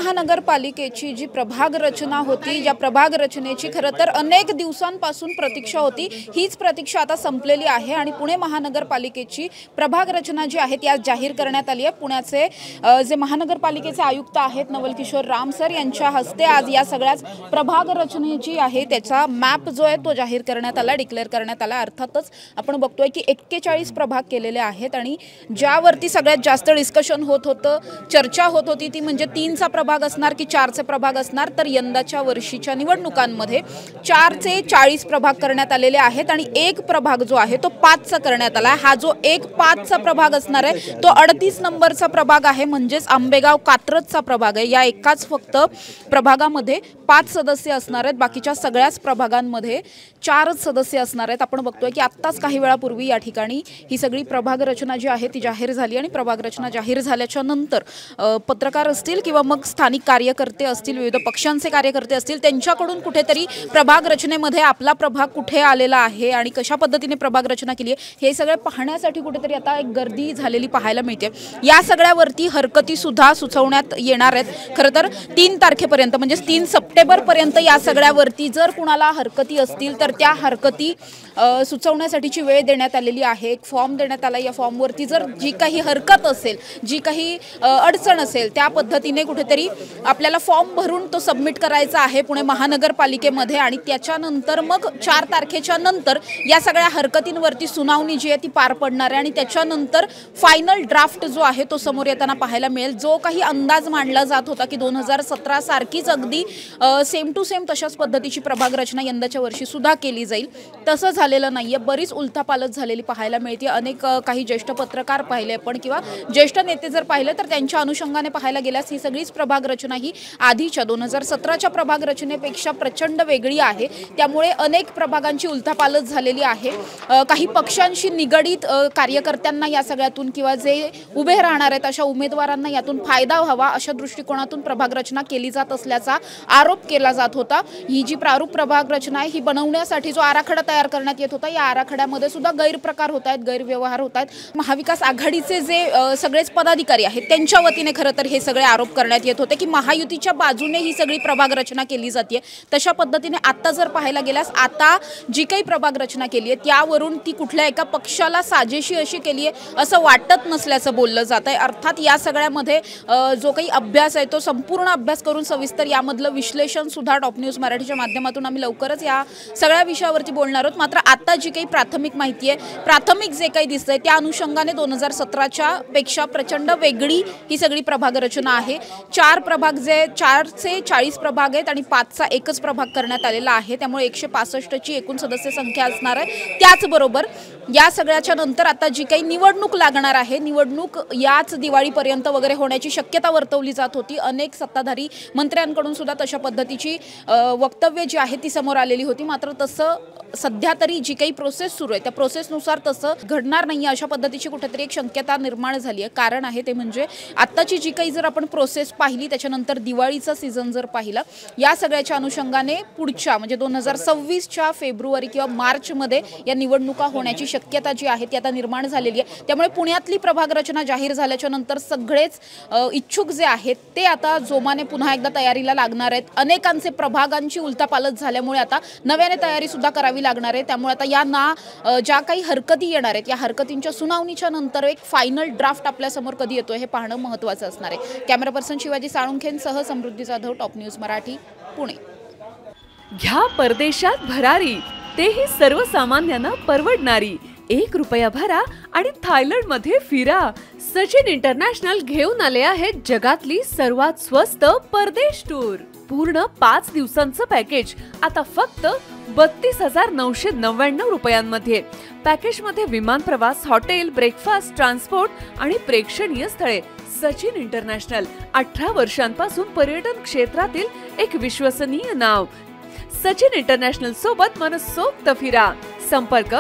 महानगरपालिकेची जी प्रभाग रचना होती, ज्या प्रभाग रचनेची खरं तर अनेक दिवसांपासून प्रतीक्षा होती, हीच प्रतीक्षा आता संपलेली आहे आणि पुणे महानगरपालिकेची प्रभाग रचना जी आहे ती आज जाहीर करण्यात आली आहे। पुण्याचे जे महानगरपालिकेचे आयुक्त आहेत नवल किशोर राम सर यांच्या हस्ते आज या सगळ्याच प्रभाग रचनेची आहे त्याचा मॅप जो आहे तो जाहीर करण्यात आला, डिक्लेअर करण्यात आला। अर्थातच आपण बघतोय की 41 प्रभाग केलेले आहेत आणि ज्यावरती सगळ्यात जास्त डिस्कशन होत होतं, चर्चा होत होती ती म्हणजे 3चा प्रभाग असणार की 4चे प्रभाग असणार। तर यंदाच्या वर्षीच्या निवडणुकांमध्ये 4चे 40 प्रभाग करण्यात आलेले आहेत आणि एक प्रभाग जो आहे तो 5चा करण्यात आला। हा जो एक 5चा प्रभाग असणार आहे तो 38 नंबरचा प्रभाग आहे, म्हणजेच आंबेगाव कात्रजचा प्रभाग आहे। या एकाच फक्त प्रभागामध्ये 5 सदस्य असणार आहेत, बाकीच्या सगळ्याच प्रभागांमध्ये 4च सदस्य असणार आहेत। आपण बघतोय की आत्ताच काही वेळापूर्वी या ठिकाणी ही सगळी प्रभाग रचना जी आहे ती जाहीर झाली आणि प्रभाग रचना जाहीर झाल्याच्या नंतर पत्रकार असतील किंवा मग स्थानिक कार्यकर्ते असतील, विविध पक्षांचे कार्यकर्ते असतील, त्यांच्याकडून कुठेतरी प्रभाग रचनेमध्ये आपला प्रभाग कुठे आलेला आहे आणि कशा पद्धतीने प्रभाग रचना केली आहे हे सगळे पाहण्यासाठी कुठेतरी आता एक गर्दी झालेली पाहायला मिळते। या सगळ्यावरती हरकती सुद्धा सुचवण्यात येणार आहेत। खरं तर 3 तारखेपर्यंत म्हणजे 3 सप्टेंबर पर्यंत या सगळ्यावरती जर कुणाला हरकती असतील तर त्या हरकती सुचवण्यासाठीची वेळ देण्यात आलेली आहे। एक फॉर्म देण्यात आला, या फॉर्मवरती जर जी काही हरकत असेल, जी काही अडचण असेल त्या पद्धतीने कुठेतरी आपल्याला फॉर्म भरून तो सबमिट करायचा आहे पुणे महानगरपालिकेमध्ये आणि त्याच्यानंतर मग 4 तारखेच्या नंतर या सगळ्या हरकतींवरती सुनावणी जी आहे ती पार पडणार आहे आणि त्याच्यानंतर फायनल ड्राफ्ट जो आहे तो समोर येताना पाहायला मिळेल। जो काही अंदाज मांडला जात होता की 2017 सारखीच अगदी सेम टू सेम तशाच पद्धतीची प्रभाग रचना यंदाच्या वर्षी सुद्धा केली जाईल, तसं झालेलं नाहीये। बरीच उलथापालथ झालेली पाहायला मिळते। अनेक काही ज्येष्ठ पत्रकार पाहिले पण किंवा ज्येष्ठ नेते जर पाहिले तर त्यांच्या अनुषंगाने पाहायला गेल्यास ही सगळीच प्रभाग रचना ही आधीच्या 2017च्या प्रभाग रचनेपेक्षा प्रचंड वेगळी आहे। त्यामुळे अनेक प्रभागांची उलथापालथ झालेली आहे। काही पक्षांशी निगडीत कार्यकर्त्यांना या सगळ्यातून किंवा जे उभे राहणार आहेत अशा उमेदवारांना यातून फायदा व्हावा अशा दृष्टिकोनातून प्रभाग रचना केली जात असल्याचा आरोप केला जात होता। ही जी प्रारूप प्रभाग रचना आहे ही बनवण्यासाठी जो आराखडा तयार करण्यात येत होता, या आराखड्यामध्ये सुद्धा गैरप्रकार होत आहेत, गैरव्यवहार होत आहेत। महाविकास आघाडीचे जे सगळेच पदाधिकारी आहेत त्यांच्या वतीने खरं तर हे सगळे आरोप करण्यात येत होते की महायुतीच्या बाजूने ही सगळी प्रभाग रचना केली जाते। तशा पद्धतीने आता जर पाहायला गेल्यास आता जी काही प्रभाग रचना केली आहे त्यावरून ती कुठल्या एका पक्षाला साजेशी अशी केली आहे असं वाटत नसल्याचं बोललं जात आहे। अर्थात या सगळ्यामध्ये जो काही अभ्यास आहे तो संपूर्ण अभ्यास करून सविस्तर यामधलं विश्लेषण सुद्धा टॉप न्यूज मराठीच्या माध्यमातून आम्ही लवकरच या सगळ्या विषयावरती बोलणार आहोत। मात्र आता जी काही प्राथमिक माहिती आहे, प्राथमिक जे काही दिसतंय त्या अनुषंगाने 2017च्या पेक्षा प्रचंड वेगळी ही सगळी प्रभाग रचना आहे। 4 प्रभाग जे 4चे 40 प्रभाग आहेत आणि 5चा एकच प्रभाग करण्यात आलेला आहे, त्यामुळे 165ची एकूण सदस्य संख्या असणार आहे। त्याचबरोबर या सगळ्याच्या नंतर आता जी काही निवडणूक लागणार आहे, निवडणूक याच दिवाळीपर्यंत वगैरे होण्याची शक्यता वर्तवली जात होती। अनेक सत्ताधारी मंत्र्यांकडून सुद्धा तशा पद्धतीची वक्तव्य जी आहे ती समोर आलेली होती। मात्र तसं सध्या तरी जी काही प्रोसेस सुरू आहे त्या प्रोसेसनुसार तसं घडणार नाही अशा पद्धतीची कुठेतरी एक शक्यता निर्माण झाली आहे। कारण आहे ते म्हणजे आत्ताची जी काही जर आपण प्रोसेस पाहिली त्याच्यानंतर दिवाळीचा सीझन जर पाहिला, या सगळ्याच्या अनुषंगाने पुढच्या म्हणजे 2026च्या फेब्रुवारी किंवा मार्चमध्ये या निवडणुका होण्याची शक्यता जी आहे ती आता निर्माण झालेली आहे। त्यामुळे पुण्यातली प्रभाग रचना जाहीर झाल्याच्या नंतर सगळेच इच्छुक जे आहेत ते आता जोमाने पुन्हा एकदा तयारीला लागणार आहेत। अनेकांचे प्रभागांची उलथापालथ झाल्यामुळे आता नव्याने तयारी सुद्धा करावी लागणार आहे। त्यामुळे आता या ज्या काही हरकती येणार आहेत या हरकतींच्या सुनावणीच्या नंतर एक फायनल ड्राफ्ट आपल्या समोर कधी येतोय हे पाहणं महत्त्वाचं असणार आहे। कॅमेरा पर्सन शिवाजी साळुंखेंसह समृद्धी जाधव, टॉप न्यूज मराठी, पुणे। घ्या परदेशात भरारी, तेही सर्वसामान्यांना परवडणारी। 1 रुपया भरा आणि थायलंडमध्ये फिरा। सचिन इंटरनॅशनल घेऊन आले आहेत जगातली सर्वात स्वस्त परदेश टूर। पूर्ण 5 दिवसांचं पॅकेज आता फक्त 32,999 रुपयांमध्ये। पॅकेजमध्ये विमान प्रवास, हॉटेल, ब्रेकफास्ट, ट्रान्सपोर्ट आणि प्रेक्षणीय स्थळे। सचिन इंटरनॅशनल 18 वर्षांपासून पर्यटन क्षेत्रातील एक विश्वसनीय नाव। सचिन इंटरनॅशनल सोबत मनसोक्त फिरा। संपर्क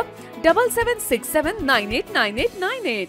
7767989898।